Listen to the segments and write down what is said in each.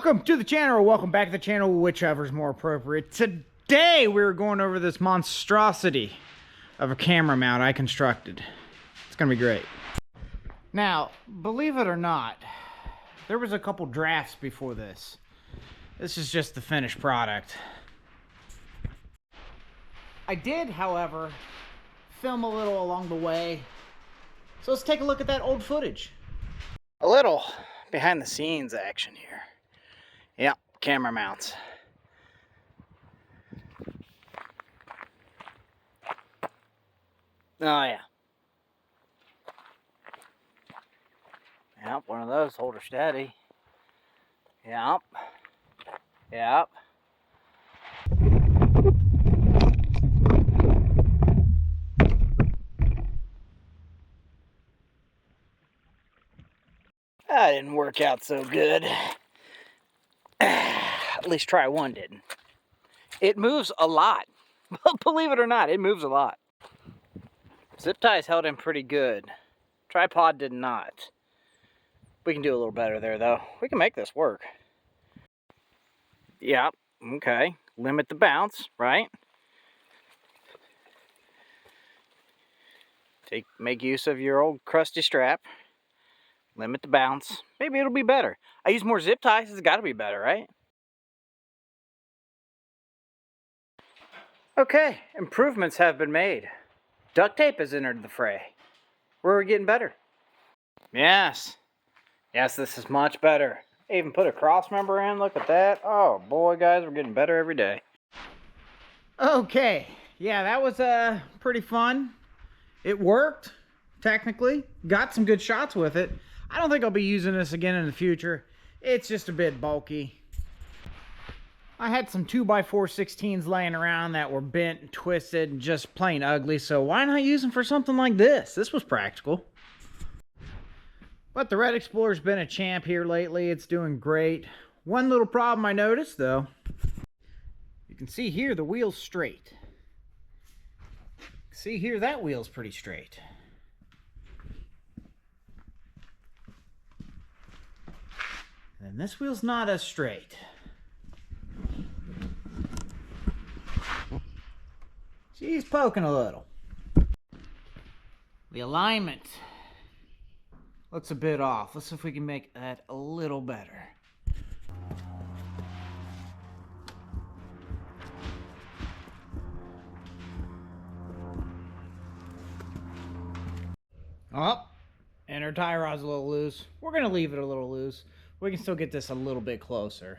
Welcome to the channel, or welcome back to the channel, whichever is more appropriate. Today we're going over this monstrosity of a camera mount I constructed. It's gonna be great. Now, believe it or not, there was a couple drafts before this. This is just the finished product. I did, however, film a little along the way. So let's take a look at that old footage. A little behind the scenes action here. Yep, camera mounts. Oh yeah. Yep, one of those, hold her steady. Yep. Yep. That didn't work out so good. At least try one didn't. It moves a lot. Believe it or not, it moves a lot. Zip ties held in pretty good. Tripod did not. We can do a little better there though. We can make this work. Yep, okay. Limit the bounce, right? Make use of your old crusty strap. Limit the bounce. Maybe it'll be better. I use more zip ties, it's gotta be better, right? Okay, improvements have been made. Duct tape has entered the fray. We're getting better. Yes. Yes, this is much better. I even put a cross member in, look at that. Oh boy, guys, we're getting better every day. Okay, yeah, that was pretty fun. It worked, technically. Got some good shots with it. I don't think I'll be using this again in the future. It's just a bit bulky. I had some 2x4 16s laying around that were bent and twisted and just plain ugly, so why not use them for something like this? This was practical. But the Red Explorer's been a champ here lately. It's doing great. One little problem I noticed, though. You can see here the wheel's straight. See here, that wheel's pretty straight. And this wheel's not as straight. She's poking a little. The alignment looks a bit off. Let's see if we can make that a little better. Oh, and our tie rod's a little loose. We're going to leave it a little loose. We can still get this a little bit closer.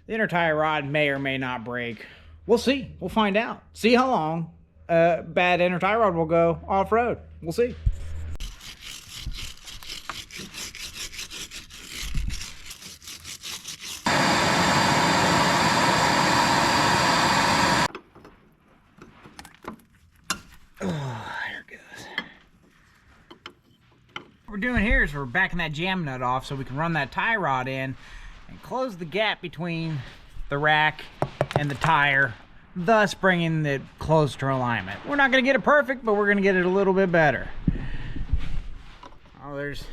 The inner tie rod may or may not break. We'll see. We'll find out. See how long bad inner tie rod will go off-road. We'll see. What we're doing here is we're backing that jam nut off so we can run that tie rod in and close the gap between the rack and the tire, thus bringing it close to alignment. We're not going to get it perfect, but we're going to get it a little bit better. Oh, there's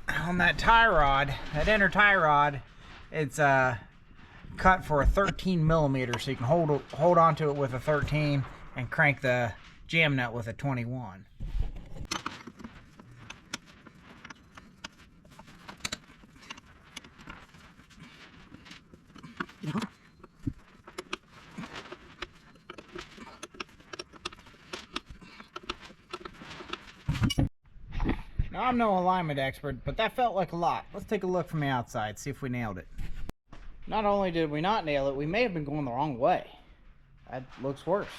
on that tie rod, that inner tie rod, it's cut for a 13 millimeter, so you can hold onto it with a 13 and crank the jam nut with a 21. Now, I'm no alignment expert, but that felt like a lot. Let's take a look from the outside, see if we nailed it. Not only did we not nail it, we may have been going the wrong way. That looks worse.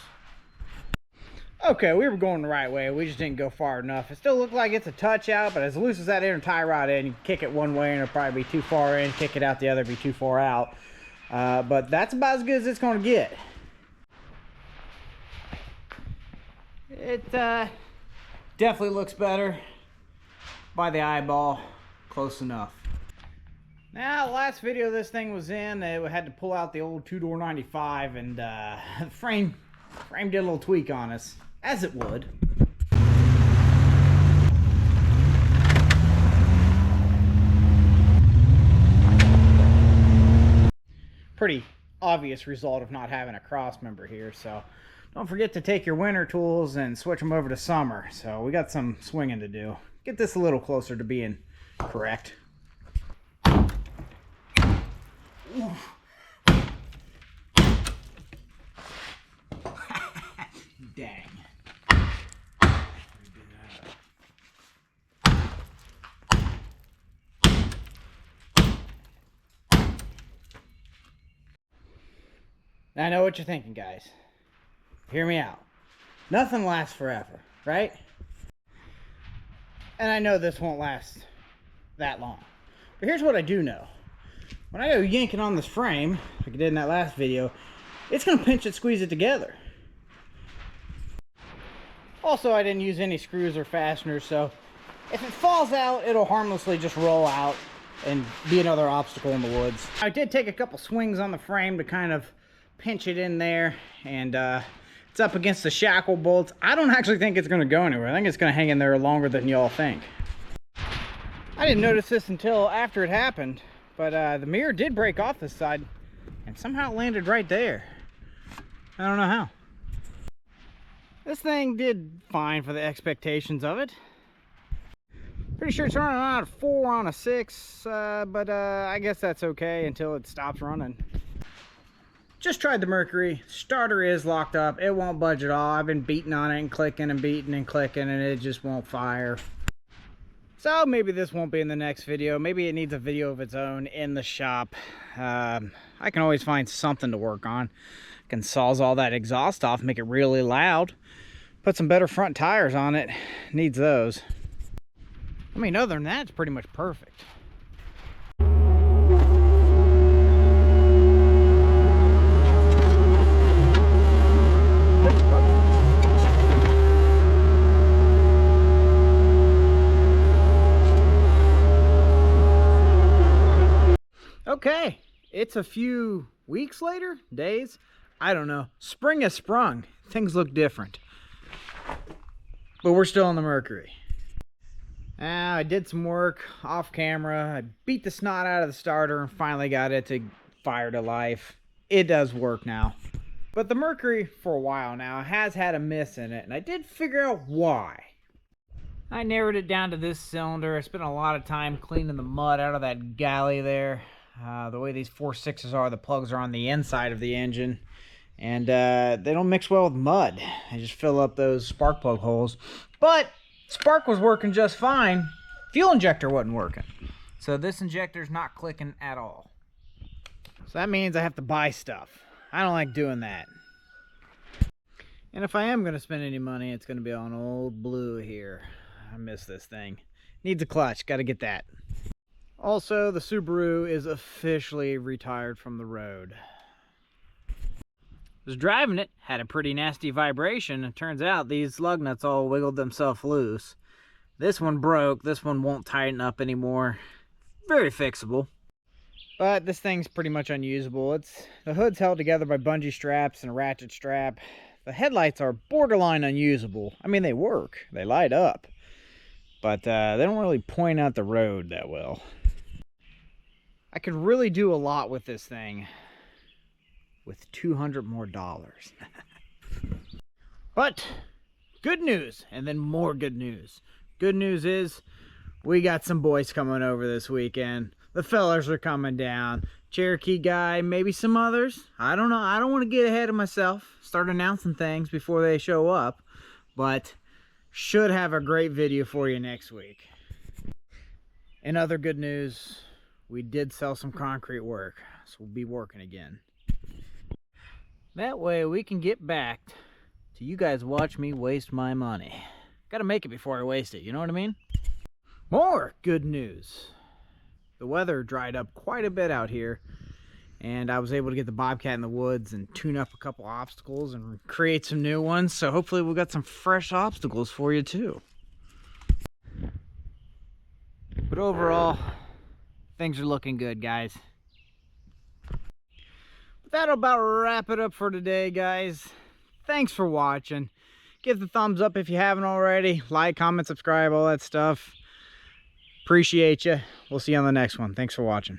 Okay, we were going the right way. We just didn't go far enough. It still looked like it's a touch out, but as loose as that inner tie rod in, you kick it one way and it'll probably be too far in, kick it out the other, be too far out. But that's about as good as it's going to get. It definitely looks better by the eyeball, close enough. Now, the last video this thing was in, they had to pull out the old two-door 95, and the frame did a little tweak on us, as it would. pretty obvious result of not having a cross member here. So don't forget to take your winter tools and switch them over to summer. So we got some swinging to do. Get this a little closer to being correct. Dang. I know what you're thinking, guys. Hear me out. Nothing lasts forever, right? And I know this won't last that long. But here's what I do know. When I go yanking on this frame, like I did in that last video, it's going to pinch it, squeeze it together. Also, I didn't use any screws or fasteners, so if it falls out, it'll harmlessly just roll out and be another obstacle in the woods. I did take a couple swings on the frame to kind of pinch it in there, and it's up against the shackle bolts. I don't actually think it's going to go anywhere. I think it's going to hang in there longer than y'all think. I didn't notice this until after it happened, but the mirror did break off this side, and somehow it landed right there. I don't know how. This thing did fine for the expectations of it. Pretty sure it's running around a 4 on a 6, but I guess that's okay until it stops running. Just tried the Mercury. Starter is locked up. It won't budge at all. I've been beating on it and clicking and beating and clicking, and it just won't fire. So maybe this won't be in the next video. Maybe it needs a video of its own in the shop. I can always find something to work on. I can saws all that exhaust off, make it really loud. Put some better front tires on it. Needs those. I mean, other than that, it's pretty much perfect. Okay, it's a few weeks later, days, I don't know. Spring has sprung. Things look different. But we're still on the Mercury. I did some work off camera. I beat the snot out of the starter and finally got it to fire to life. It does work now. But the Mercury, for a while now, has had a miss in it, and I did figure out why. I narrowed it down to this cylinder. I spent a lot of time cleaning the mud out of that galley there. The way these 4.6s are, the plugs are on the inside of the engine, and they don't mix well with mud. They just fill up those spark plug holes. But spark was working just fine. Fuel injector wasn't working. So this injector's not clicking at all. So that means I have to buy stuff. I don't like doing that. And if I am going to spend any money, it's going to be on old Blue here. I miss this thing. Needs a clutch. Got to get that. Also, the Subaru is officially retired from the road. Was driving it, had a pretty nasty vibration, and turns out these lug nuts all wiggled themselves loose. This one broke. This one won't tighten up anymore. Very fixable. But this thing's pretty much unusable. The hood's held together by bungee straps and a ratchet strap. The headlights are borderline unusable. I mean, they work. They light up. But they don't really point out the road that well. I could really do a lot with this thing with $200 more. But good news, and then more good news. Good news is we got some boys coming over this weekend. The fellas are coming down. Cherokee guy, maybe some others. I don't know. I don't want to get ahead of myself. Start announcing things before they show up. But should have a great video for you next week. And other good news, we did sell some concrete work, so we'll be working again. That way we can get back to you guys watch me waste my money. Gotta make it before I waste it, you know what I mean? More good news. The weather dried up quite a bit out here, and I was able to get the Bobcat in the woods and tune up a couple obstacles and create some new ones, so hopefully we've got some fresh obstacles for you too. But overall, things are looking good, guys. But that'll about wrap it up for today, guys. Thanks for watching. Give the thumbs up if you haven't already. Like, comment, subscribe, all that stuff. Appreciate you. We'll see you on the next one. Thanks for watching.